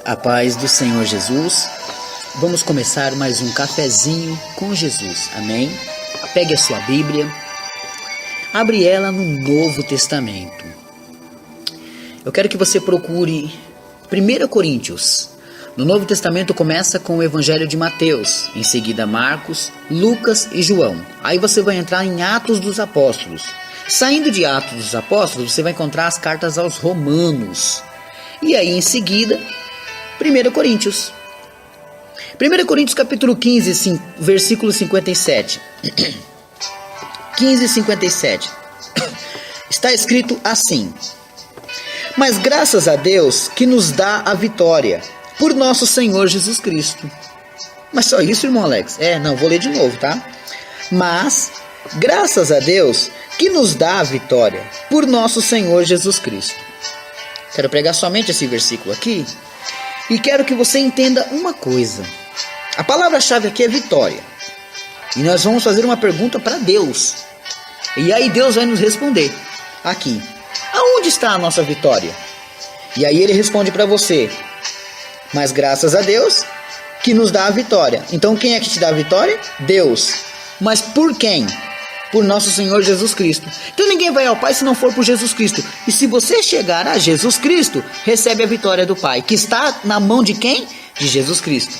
A paz do Senhor Jesus. Vamos começar mais um cafezinho com Jesus, amém? Pegue a sua Bíblia, abre ela no Novo Testamento. Eu quero que você procure 1 Coríntios. No Novo Testamento começa com o Evangelho de Mateus, em seguida Marcos, Lucas e João. Aí você vai entrar em Atos dos Apóstolos. Saindo de Atos dos Apóstolos, você vai encontrar as cartas aos Romanos. E aí em seguida, 1 Coríntios. 1 Coríntios capítulo 15, versículo 57. 15 e 57. Está escrito assim: mas graças a Deus que nos dá a vitória, por nosso Senhor Jesus Cristo. Mas só isso, irmão Alex? Não, vou ler de novo, tá? Mas graças a Deus que nos dá a vitória, por nosso Senhor Jesus Cristo. Quero pregar somente esse versículo aqui. E quero que você entenda uma coisa. A palavra-chave aqui é vitória. E nós vamos fazer uma pergunta para Deus. E aí Deus vai nos responder aqui: aonde está a nossa vitória? E aí ele responde para você: mas graças a Deus que nos dá a vitória. Então quem é que te dá a vitória? Deus. Mas por quem? Por nosso Senhor Jesus Cristo. Então ninguém vai ao Pai se não for por Jesus Cristo. E se você chegar a Jesus Cristo, recebe a vitória do Pai, que está na mão de quem? De Jesus Cristo.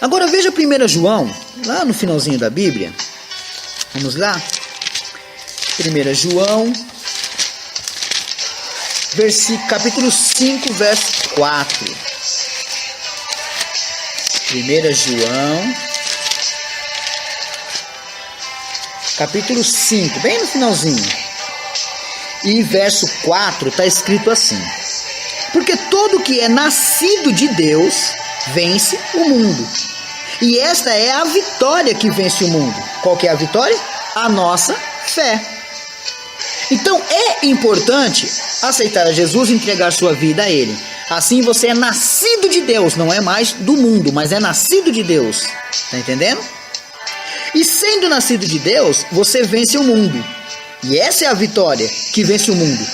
Agora veja 1 João, lá no finalzinho da Bíblia. Vamos lá. 1 João, capítulo 5, verso 4. 1 João, capítulo 5, bem no finalzinho. E verso 4 está escrito assim: porque todo que é nascido de Deus vence o mundo. E esta é a vitória que vence o mundo. Qual que é a vitória? A nossa fé. Então é importante aceitar a Jesus e entregar sua vida a Ele. Assim você é nascido de Deus, não é mais do mundo, mas é nascido de Deus. Está entendendo? E sendo nascido de Deus, você vence o mundo. E essa é a vitória que vence o mundo.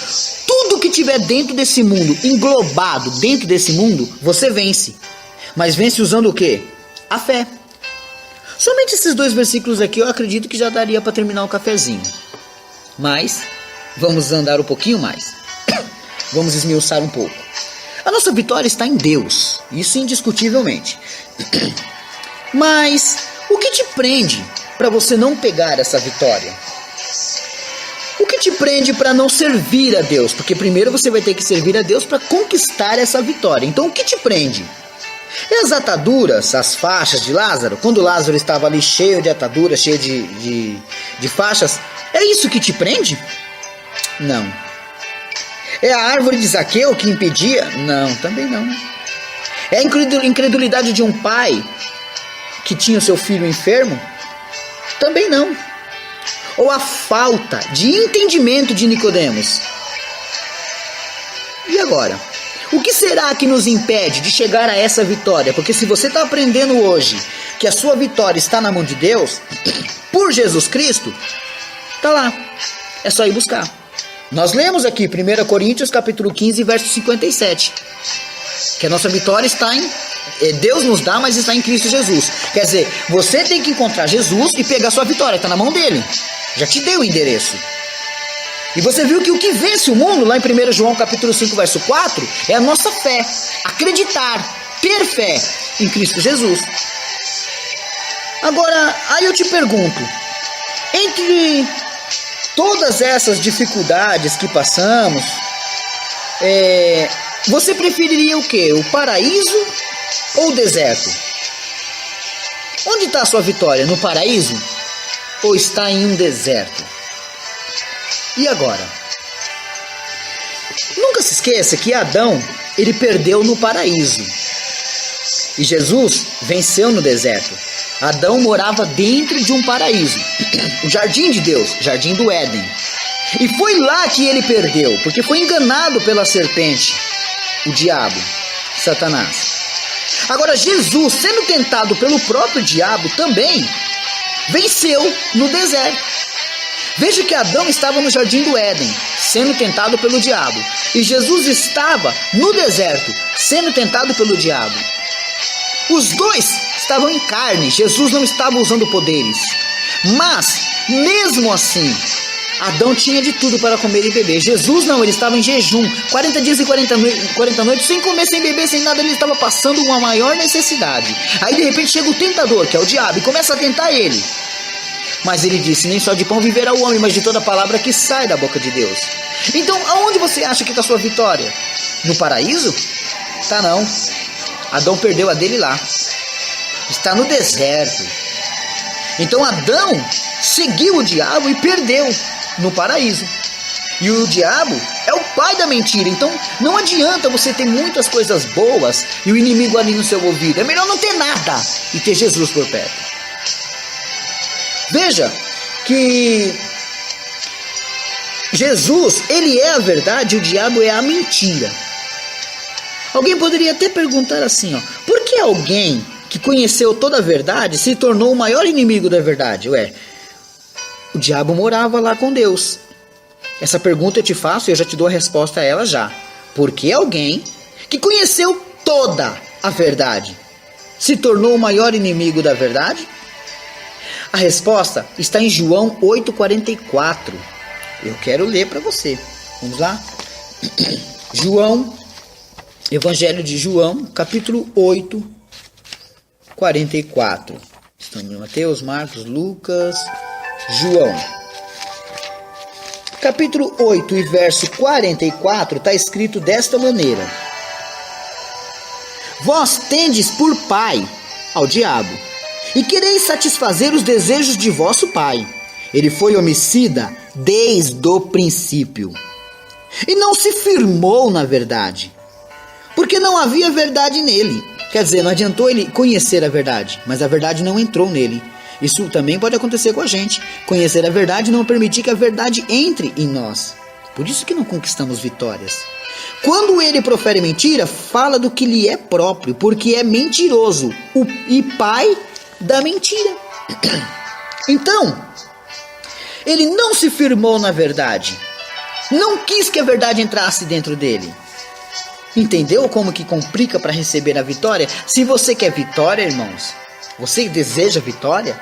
Tudo que tiver dentro desse mundo, englobado dentro desse mundo, você vence. Mas vence usando o quê? A fé. Somente esses dois versículos aqui eu acredito que já daria para terminar o cafezinho. Mas vamos andar um pouquinho mais. Vamos esmiuçar um pouco. A nossa vitória está em Deus. Isso indiscutivelmente. Mas o que te prende para você não pegar essa vitória? O que te prende para não servir a Deus? Porque primeiro você vai ter que servir a Deus para conquistar essa vitória. Então o que te prende? É as ataduras, as faixas de Lázaro? Quando Lázaro estava ali cheio de ataduras, cheio de faixas, é isso que te prende? Não. É a árvore de Zaqueu que impedia? Não, também não. É a incredulidade de um pai que tinha o seu filho enfermo? Também não. Ou a falta de entendimento de Nicodemos? E agora? O que será que nos impede de chegar a essa vitória? Porque se você está aprendendo hoje que a sua vitória está na mão de Deus, por Jesus Cristo, está lá. É só ir buscar. Nós lemos aqui 1 Coríntios capítulo 15, verso 57. Que a nossa vitória está em... Deus nos dá, mas está em Cristo Jesus. Quer dizer, você tem que encontrar Jesus e pegar sua vitória. Está na mão dele. Já te deu o endereço. E você viu que o que vence o mundo, lá em 1 João capítulo 5, verso 4, é a nossa fé. Acreditar, ter fé em Cristo Jesus. Agora, aí eu te pergunto, entre todas essas dificuldades que passamos, você preferiria o quê? O paraíso ou o deserto? Onde está a sua vitória? No paraíso? Ou está em um deserto? E agora? Nunca se esqueça que Adão, ele perdeu no paraíso. E Jesus venceu no deserto. Adão morava dentro de um paraíso. O jardim de Deus, jardim do Éden. E foi lá que ele perdeu, porque foi enganado pela serpente, o diabo, Satanás. Agora Jesus, sendo tentado pelo próprio diabo também, venceu no deserto. Veja que Adão estava no jardim do Éden, sendo tentado pelo diabo. E Jesus estava no deserto, sendo tentado pelo diabo. Os dois estavam em carne, Jesus não estava usando poderes. Mas, mesmo assim, Adão tinha de tudo para comer e beber. Jesus não, ele estava em jejum, 40 dias e 40 noites, sem comer, sem beber, sem nada. Ele estava passando uma maior necessidade. Aí de repente chega o tentador, que é o diabo, e começa a tentar ele. Mas ele disse, nem só de pão viverá o homem, mas de toda palavra que sai da boca de Deus. Então, aonde você acha que está a sua vitória? No paraíso? Tá não. Adão perdeu a dele lá. Está no deserto. Então Adão seguiu o diabo e perdeu no paraíso. E o diabo é o pai da mentira. Então não adianta você ter muitas coisas boas e o inimigo ali no seu ouvido. É melhor não ter nada e ter Jesus por perto. Veja que Jesus, ele é a verdade e o diabo é a mentira. Alguém poderia até perguntar assim, por que alguém que conheceu toda a verdade se tornou o maior inimigo da verdade? Ué, o diabo morava lá com Deus. Essa pergunta eu te faço e eu já te dou a resposta a ela já. Por que alguém que conheceu toda a verdade se tornou o maior inimigo da verdade? A resposta está em João 8,44. Eu quero ler para você. Vamos lá? Evangelho de João, capítulo 8, 44. Estamos em Mateus, Marcos, Lucas, João. Capítulo 8 e verso 44 está escrito desta maneira: Vós tendes por pai ao diabo, e quereis satisfazer os desejos de vosso pai. Ele foi homicida desde o princípio, e não se firmou na verdade, porque não havia verdade nele. Quer dizer, não adiantou ele conhecer a verdade, mas a verdade não entrou nele. Isso também pode acontecer com a gente. Conhecer a verdade e não permitir que a verdade entre em nós. Por isso que não conquistamos vitórias. Quando ele profere mentira, fala do que lhe é próprio, porque é mentiroso e pai da mentira. Então, ele não se firmou na verdade. Não quis que a verdade entrasse dentro dele. Entendeu como que complica para receber a vitória? Se você quer vitória, irmãos, você deseja vitória,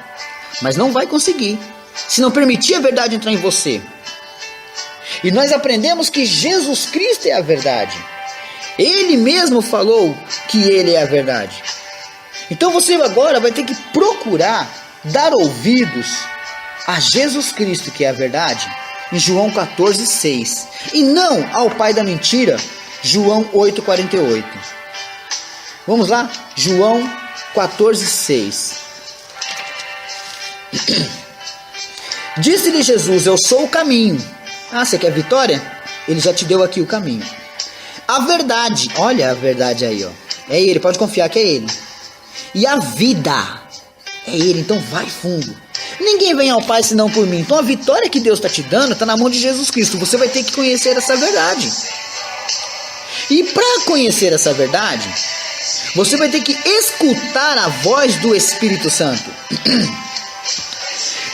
mas não vai conseguir se não permitir a verdade entrar em você. E nós aprendemos que Jesus Cristo é a verdade. Ele mesmo falou que ele é a verdade. Então você agora vai ter que procurar dar ouvidos a Jesus Cristo, que é a verdade, em João 14,6. E não ao pai da mentira, João 8,48. Vamos lá? João 14,6. Disse-lhe Jesus, eu sou o caminho. Ah, você quer vitória? Ele já te deu aqui o caminho. A verdade, olha a verdade aí, ó. É ele, pode confiar que é ele. E a vida, é ele, então vai fundo. Ninguém vem ao Pai senão por mim. Então a vitória que Deus está te dando está na mão de Jesus Cristo. Você vai ter que conhecer essa verdade. E para conhecer essa verdade, você vai ter que escutar a voz do Espírito Santo.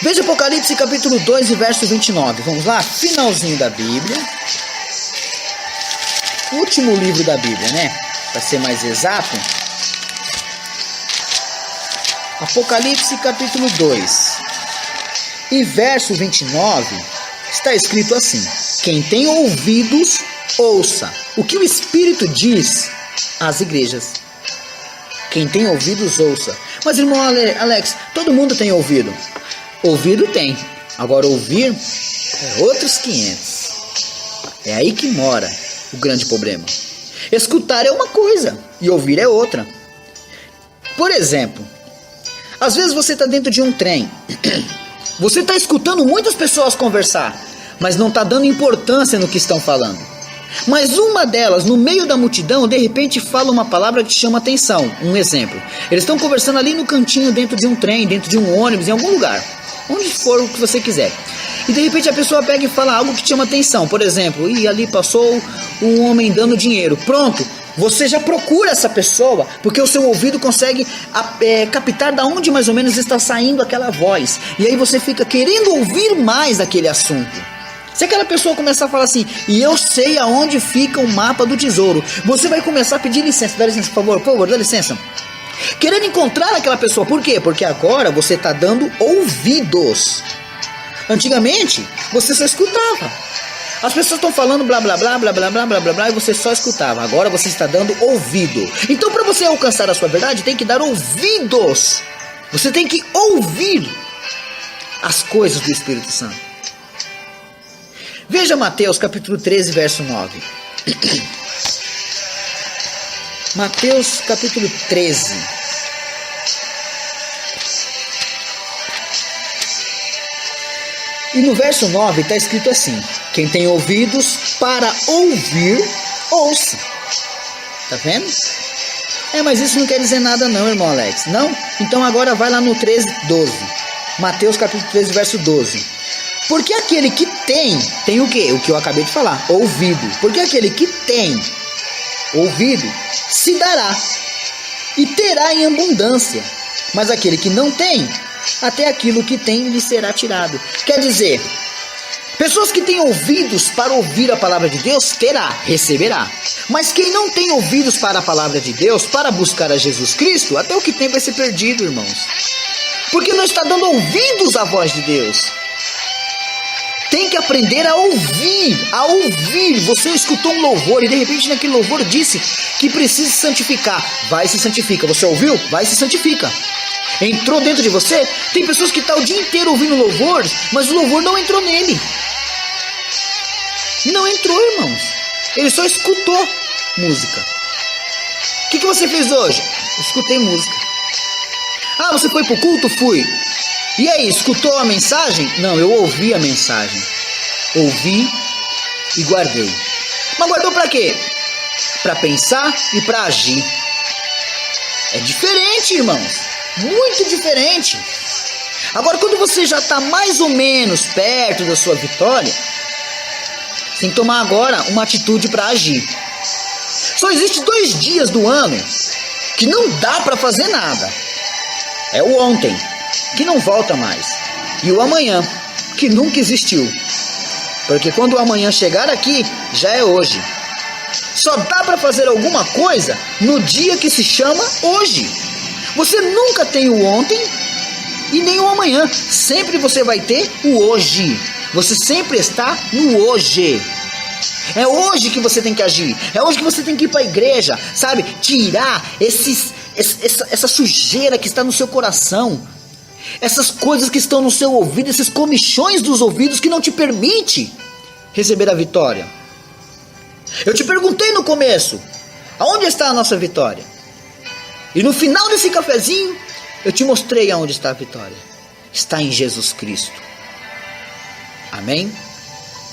Veja Apocalipse capítulo 2 e verso 29. Vamos lá? Finalzinho da Bíblia. Último livro da Bíblia, né? Para ser mais exato. Apocalipse capítulo 2 e verso 29. Está escrito assim: quem tem ouvidos, ouça o que o Espírito diz às igrejas. Quem tem ouvidos, ouça. Mas irmão Alex, todo mundo tem ouvido. Ouvido tem. Agora ouvir é outros 500. É aí que mora o grande problema. Escutar é uma coisa e ouvir é outra. Por exemplo, às vezes você está dentro de um trem. Você está escutando muitas pessoas conversar, mas não está dando importância no que estão falando. Mas uma delas, no meio da multidão, de repente fala uma palavra que te chama atenção. Um exemplo. Eles estão conversando ali no cantinho, dentro de um trem, dentro de um ônibus, em algum lugar. Onde for o que você quiser. E de repente a pessoa pega e fala algo que te chama atenção. Por exemplo, ali passou um homem dando dinheiro. Pronto, você já procura essa pessoa, porque o seu ouvido consegue captar da onde mais ou menos está saindo aquela voz. E aí você fica querendo ouvir mais daquele assunto. Se aquela pessoa começar a falar assim, e eu sei aonde fica o mapa do tesouro, você vai começar a pedir licença. Dá licença, por favor, dá licença. Querendo encontrar aquela pessoa. Por quê? Porque agora você está dando ouvidos. Antigamente, você só escutava. As pessoas estão falando blá blá blá blá blá blá blá blá blá e você só escutava. Agora você está dando ouvido. Então, para você alcançar a sua verdade, tem que dar ouvidos. Você tem que ouvir as coisas do Espírito Santo. Veja Mateus capítulo 13, verso 9. Mateus capítulo 13. E no verso 9 está escrito assim: quem tem ouvidos para ouvir, ouça. Tá vendo? Mas isso não quer dizer nada não, irmão Alex. Não? Então agora vai lá no 13, 12. Mateus capítulo 13, verso 12. Porque aquele que tem o quê? O que eu acabei de falar, ouvido. Porque aquele que tem ouvido, se dará e terá em abundância. Mas aquele que não tem, até aquilo que tem lhe será tirado. Quer dizer, pessoas que têm ouvidos para ouvir a palavra de Deus, terá, receberá. Mas quem não tem ouvidos para a palavra de Deus, para buscar a Jesus Cristo, até o que tem vai ser perdido, irmãos. Porque não está dando ouvidos à voz de Deus. Tem que aprender a ouvir, a ouvir. Você escutou um louvor e de repente naquele louvor disse que precisa se santificar. Vai e se santifica. Você ouviu? Vai e se santifica. Entrou dentro de você? Tem pessoas que estão o dia inteiro ouvindo louvor, mas o louvor não entrou nele. Não entrou, irmãos. Ele só escutou música. O que você fez hoje? Escutei música. Ah, você foi pro culto? Fui. E aí, escutou a mensagem? Não, eu ouvi a mensagem. Ouvi e guardei. Mas guardou para quê? Para pensar e para agir. É diferente, irmãos. Muito diferente. Agora, quando você já está mais ou menos perto da sua vitória, você tem que tomar agora uma atitude para agir. Só existe 2 dias do ano que não dá para fazer nada. É o ontem, que não volta mais, e o amanhã, que nunca existiu. Porque quando o amanhã chegar aqui, já é hoje. Só dá para fazer alguma coisa no dia que se chama hoje. Você nunca tem o ontem e nem o amanhã. Sempre você vai ter o hoje. Você sempre está no hoje. É hoje que você tem que agir. É hoje que você tem que ir para a igreja, sabe? Tirar essa sujeira que está no seu coração. Essas coisas que estão no seu ouvido, esses comichões dos ouvidos que não te permite receber a vitória. Eu te perguntei no começo, aonde está a nossa vitória? E no final desse cafezinho, eu te mostrei aonde está a vitória. Está em Jesus Cristo. Amém?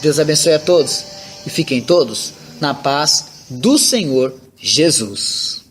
Deus abençoe a todos e fiquem todos na paz do Senhor Jesus.